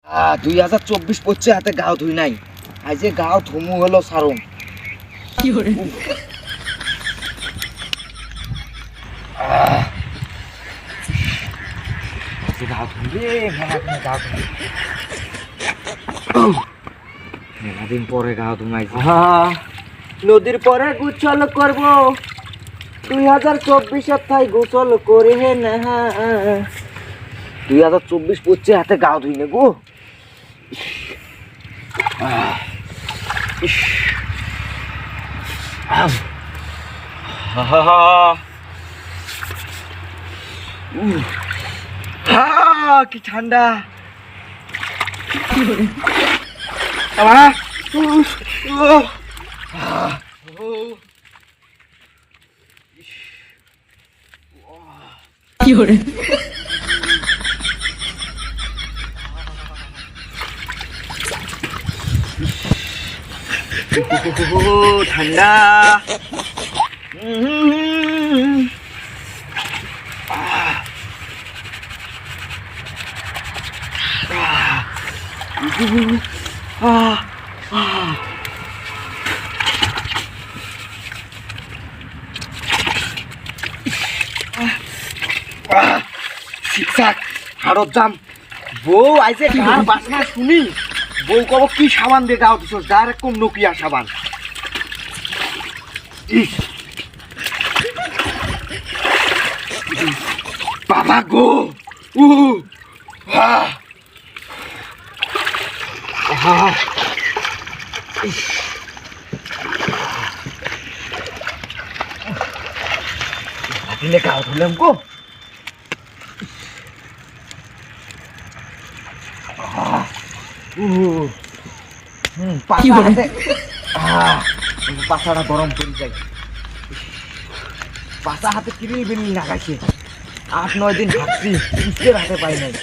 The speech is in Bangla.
2024 পড়ছে হাতে গাও ধুই নাই আজ যে গাও ধুমু হলো সারুম কি করে গাও ধুলে মেলাদিন পরে গাও ধুমাইছি নদীর পরে গোসল করব 2024 তাই গোসল করে না 2024 পড়ছে হাতে গাও ধুই নে গো কি ঠান্ডা কি করে ঠান্ডা ঠিকঠাক হাড়ত যাম বউ আইছে গার বাসনা শুনি বউ কব কি সাবান দিয়ে গাও দিছ ডাইরেক্ট কম নকিয়া সাবান বাবা গো উ দিলে গাও ধুলাম গো পাশাটা গরম করে যাই পাশা হাতে কিরিল বিরিল লাগাইছে 8-9 দিন ভাবছি হাতে পাই নাই